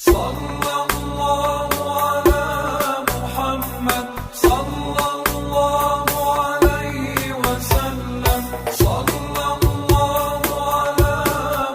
صلى الله على محمد صلى الله عليه وسلم صلى الله على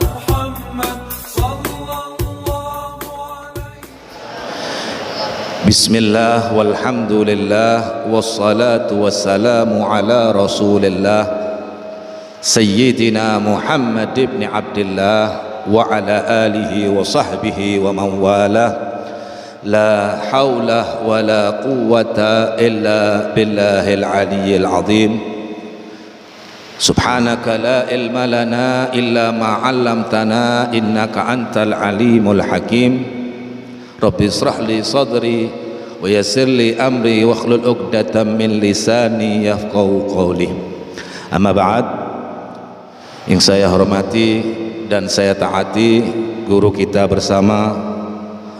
محمد صلى الله عليه. بسم الله والحمد لله والصلاة والسلام على رسول الله سيدنا محمد بن عبد الله وعلى آله وصحبه ومن والاه لا حول ولا قوة إلا بالله العلي العظيم سبحانك لا علم لنا إلا ما علمتنا إنك أنت العليم الحكيم رب اشرح لي صدري ويسر لي أمري واحلل عقدة من لساني يفقهوا قولي. Amma ba'd, yang saya hormati dan saya taati guru kita bersama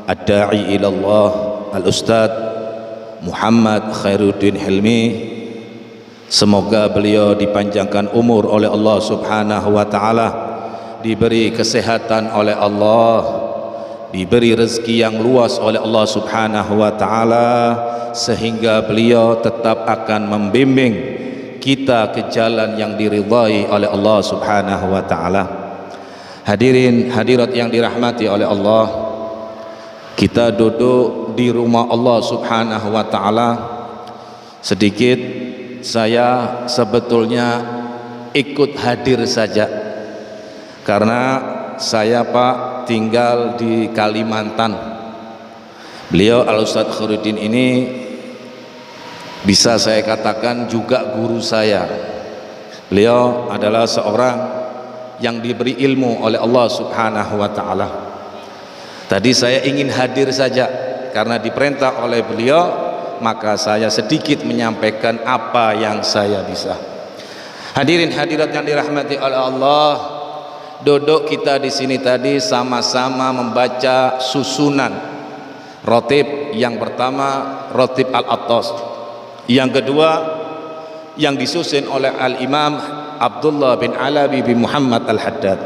Ad-Da'i ilallah Al-Ustadz Muhammad Khairuddin Hilmi. Semoga beliau dipanjangkan umur oleh Allah subhanahu wa ta'ala, diberi kesehatan oleh Allah, diberi rezeki yang luas oleh Allah subhanahu wa ta'ala, sehingga beliau tetap akan membimbing kita ke jalan yang diridhai oleh Allah subhanahu wa ta'ala. Hadirin hadirat yang dirahmati oleh Allah, kita duduk di rumah Allah subhanahu wa ta'ala. Sedikit saya sebetulnya ikut hadir saja, karena saya Pak tinggal di Kalimantan. Beliau Al-Ustadz Khairuddin ini bisa saya katakan juga guru saya. Beliau adalah seorang yang diberi ilmu oleh Allah subhanahu wa ta'ala. Tadi saya ingin hadir saja karena diperintah oleh beliau, maka saya sedikit menyampaikan apa yang saya bisa. Hadirin hadirat yang dirahmati oleh Allah, duduk kita di sini tadi sama-sama membaca susunan rotib. Yang pertama rotib Al-Attas, yang kedua yang disusun oleh Al-Imam Abdullah bin Alawi bin Muhammad Al-Haddad.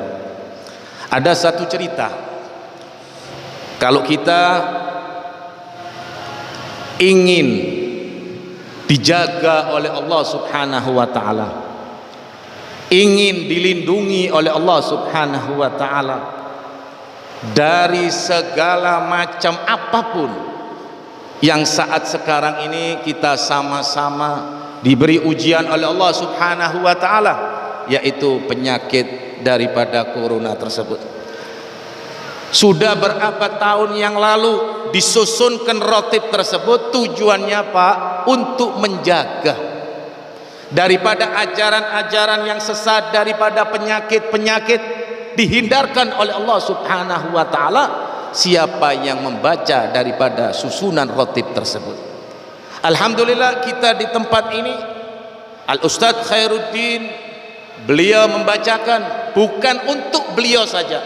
Ada satu cerita, kalau kita ingin dijaga oleh Allah subhanahu wa ta'ala, ingin dilindungi oleh Allah subhanahu wa ta'ala dari segala macam apapun yang saat sekarang ini kita sama-sama diberi ujian oleh Allah subhanahu wa ta'ala, yaitu penyakit daripada corona tersebut. Sudah berapa tahun yang lalu disusunkan rotib tersebut, tujuannya Pak untuk menjaga daripada ajaran-ajaran yang sesat, daripada penyakit-penyakit, dihindarkan oleh Allah subhanahu wa ta'ala siapa yang membaca daripada susunan rotib tersebut. Alhamdulillah kita di tempat ini Al-Ustadz Khairuddin, beliau membacakan bukan untuk beliau saja,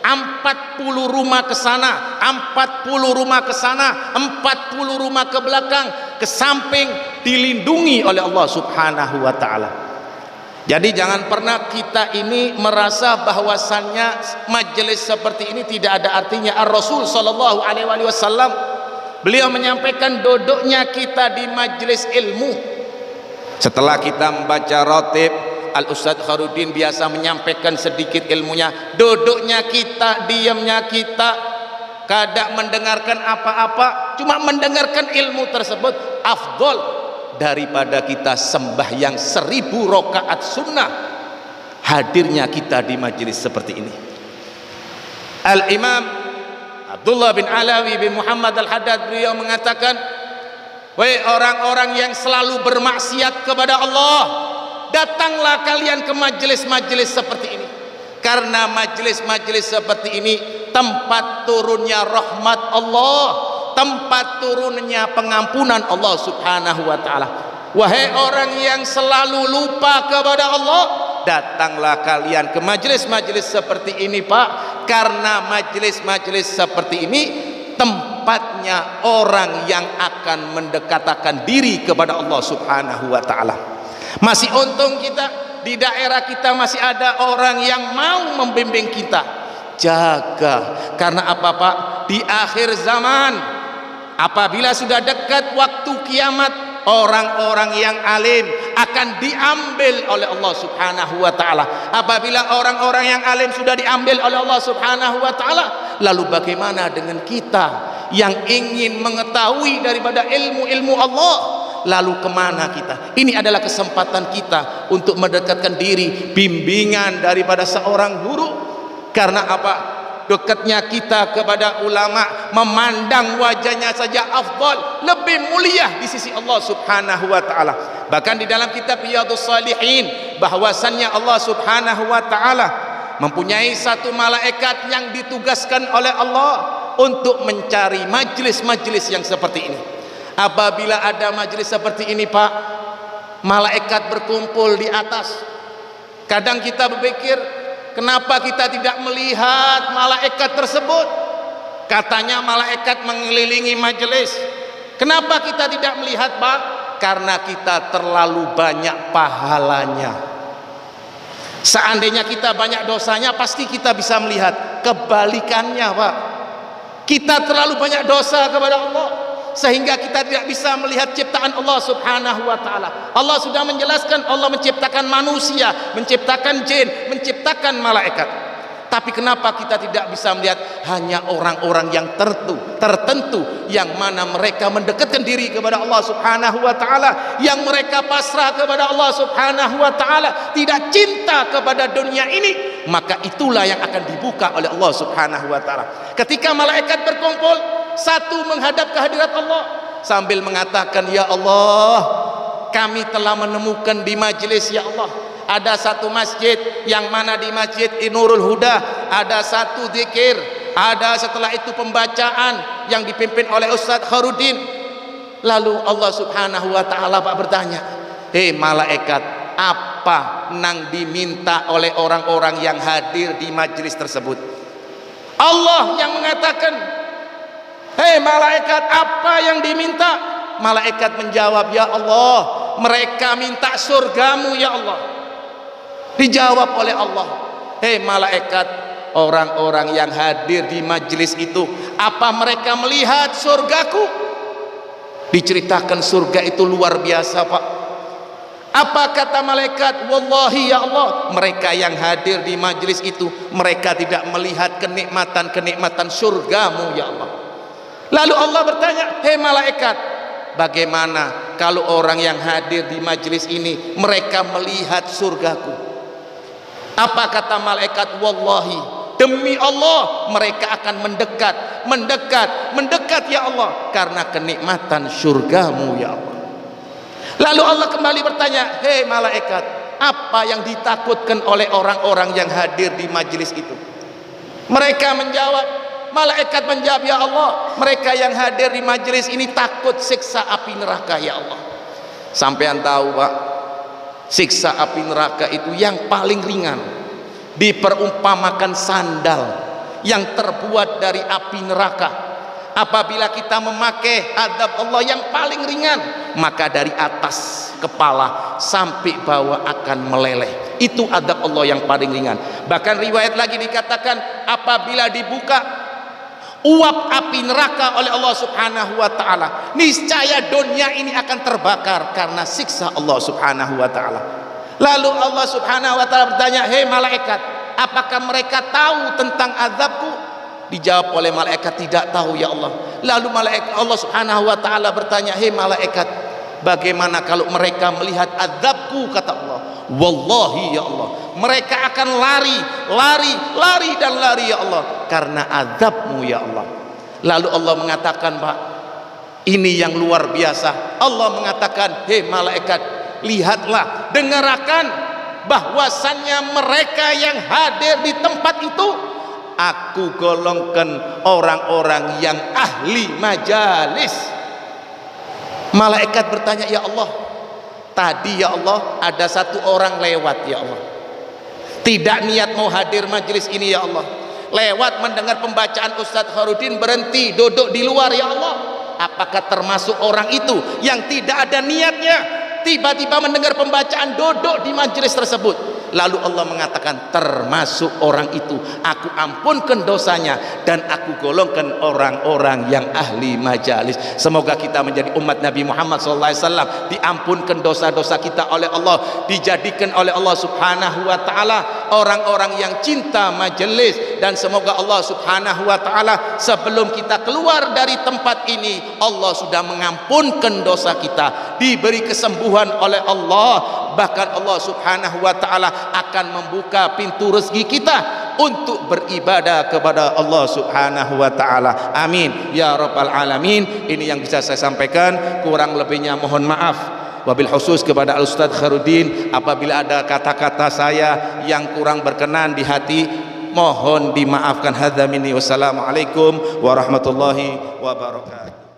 40 rumah ke sana, 40 rumah ke sana, 40 rumah ke belakang, ke samping, dilindungi oleh Allah subhanahu wa ta'ala. Jadi jangan pernah kita ini merasa bahwasannya majelis seperti ini tidak ada artinya. Ar-Rasul sallallahu alaihi wasallam beliau menyampaikan duduknya kita di majelis ilmu. Setelah kita membaca rotib, Al-Ustadz Khairuddin biasa menyampaikan sedikit ilmunya. Duduknya kita, diamnya kita, kadang mendengarkan apa-apa, cuma mendengarkan ilmu tersebut afdol daripada kita sembahyang 1000 rakaat sunnah. Hadirnya kita di majelis seperti ini. Al-Imam Abdullah bin Alawi bin Muhammad Al-Haddad beliau mengatakan, wahai orang-orang yang selalu bermaksiat kepada Allah, datanglah kalian ke majelis-majelis seperti ini, karena majelis-majelis seperti ini tempat turunnya rahmat Allah, tempat turunnya pengampunan Allah subhanahu wa ta'ala. Wahai orang yang selalu lupa kepada Allah, datanglah kalian ke majelis-majelis seperti ini Pak, karena majelis-majelis seperti ini tempatnya orang yang akan mendekatkan diri kepada Allah subhanahu wa ta'ala. Masih untung kita di daerah kita masih ada orang yang mau membimbing kita. Jaga, karena apa Pak? di akhir zaman, apabila sudah dekat waktu kiamat, orang-orang yang alim akan diambil oleh Allah Subhanahu wa taala. Apabila orang-orang yang alim sudah diambil oleh Allah Subhanahu wa taala, lalu bagaimana dengan kita yang ingin mengetahui daripada ilmu-ilmu Allah? Lalu kemana kita? Ini adalah kesempatan kita untuk mendekatkan diri bimbingan daripada seorang guru. Karena apa? Dekatnya kita kepada ulama, memandang wajahnya saja afdal, lebih mulia di sisi Allah Subhanahu wa taala. Bahkan di dalam kitab Riyadhus Shalihin, bahwasannya Allah Subhanahu wa taala mempunyai satu malaikat yang ditugaskan oleh Allah untuk mencari majlis-majlis yang seperti ini. Apabila ada majlis seperti ini, Pak, malaikat berkumpul di atas. Kadang kita berpikir, kenapa kita tidak melihat malaikat tersebut? Katanya malaikat mengelilingi majelis. Kenapa kita tidak melihat, Pak? Karena kita terlalu banyak pahalanya. Seandainya kita banyak dosanya, pasti kita bisa melihat. Kebalikannya, Pak, kita terlalu banyak dosa kepada Allah, sehingga kita tidak bisa melihat ciptaan Allah Subhanahu wa taala. Allah sudah menjelaskan, Allah menciptakan manusia, menciptakan jin, menciptakan malaikat. Tapi kenapa kita tidak bisa melihat hanya orang-orang yang tertentu yang mana mereka mendekatkan diri kepada Allah Subhanahu wa taala, yang mereka pasrah kepada Allah Subhanahu wa taala, tidak cinta kepada dunia ini, maka itulah yang akan dibuka oleh Allah Subhanahu wa taala. Ketika malaikat berkumpul, satu menghadap kehadirat Allah sambil mengatakan, ya Allah, kami telah menemukan di majelis, ya Allah, ada satu masjid yang mana di masjid Nurul Huda ada satu zikir, ada setelah itu pembacaan yang dipimpin oleh Ustadz Kharudin. Lalu Allah Subhanahu wa taala, Pak, bertanya, hei malaikat, apa nang diminta oleh orang-orang yang hadir di majelis tersebut? Allah yang mengatakan, hei malaikat, apa yang diminta? Malaikat menjawab, ya Allah, mereka minta surgamu, ya Allah. Dijawab oleh Allah, hei malaikat, orang-orang yang hadir di majelis itu, apa mereka melihat surgaku? Diceritakan surga itu luar biasa, Pak. Apa kata malaikat? Wallahi ya Allah, mereka yang hadir di majelis itu, mereka tidak melihat kenikmatan-kenikmatan surgamu, ya Allah. Lalu Allah bertanya, hei malaikat, bagaimana kalau orang yang hadir di majelis ini mereka melihat surgaku? Apa kata malaikat? Wallahi, demi Allah, mereka akan mendekat ya Allah, karena kenikmatan surgamu, ya Allah. Lalu Allah kembali bertanya, hei malaikat, apa yang ditakutkan oleh orang-orang yang hadir di majelis itu? Mereka menjawab, malaikat menjawab, ya Allah, mereka yang hadir di majelis ini takut siksa api neraka, ya Allah. Sampean tahu, Pak, siksa api neraka itu yang paling ringan, diperumpamakan sandal yang terbuat dari api neraka. Apabila kita memakai azab Allah yang paling ringan, maka dari atas kepala sampai bawah akan meleleh. Itu azab Allah yang paling ringan. Bahkan riwayat lagi dikatakan, apabila dibuka uap api neraka oleh Allah Subhanahu wa taala, niscaya dunia ini akan terbakar karena siksa Allah Subhanahu wa taala. Lalu Allah Subhanahu wa taala bertanya, hei malaikat, apakah mereka tahu tentang azabku? Dijawab oleh malaikat, tidak tahu, ya Allah. Lalu malaikat Allah Subhanahu wa taala bertanya, hei malaikat, bagaimana kalau mereka melihat azabku? Kata Allah, wallahi ya Allah, mereka akan lari dan lari, ya Allah, karena azabmu, ya Allah. Lalu Allah mengatakan, Pak, ini yang luar biasa. Allah mengatakan, hei malaikat, lihatlah, dengarkan, bahwasannya mereka yang hadir di tempat itu, aku golongkan orang-orang yang ahli majalis. Malaikat bertanya, ya Allah, tadi ya Allah ada satu orang lewat, ya Allah, tidak niat mau hadir majelis ini, ya Allah, lewat mendengar pembacaan Ustadz Kharudin, berhenti duduk di luar, ya Allah. Apakah termasuk orang itu yang tidak ada niatnya, tiba-tiba mendengar pembacaan duduk di majelis tersebut? Lalu Allah mengatakan, termasuk orang itu aku ampunkan dosanya dan aku golongkan orang-orang yang ahli majalis. Semoga kita menjadi umat Nabi Muhammad SAW, diampunkan dosa-dosa kita oleh Allah, dijadikan oleh Allah Subhanahu wa ta'ala orang-orang yang cinta majelis. Dan semoga Allah Subhanahu wa ta'ala sebelum kita keluar dari tempat ini, Allah sudah mengampunkan dosa kita, diberi kesembuhan oleh Allah. Bahkan Allah Subhanahu wa ta'ala akan membuka pintu rezeki kita untuk beribadah kepada Allah Subhanahu wa ta'ala. Amin ya rabbal alamin. Ini yang bisa saya sampaikan, kurang lebihnya mohon maaf. Wabil khusus kepada Al-Ustadz Khairudin, apabila ada kata-kata saya yang kurang berkenan di hati, mohon dimaafkan. Hadza minni, wassalamualaikum warahmatullahi wabarakatuh.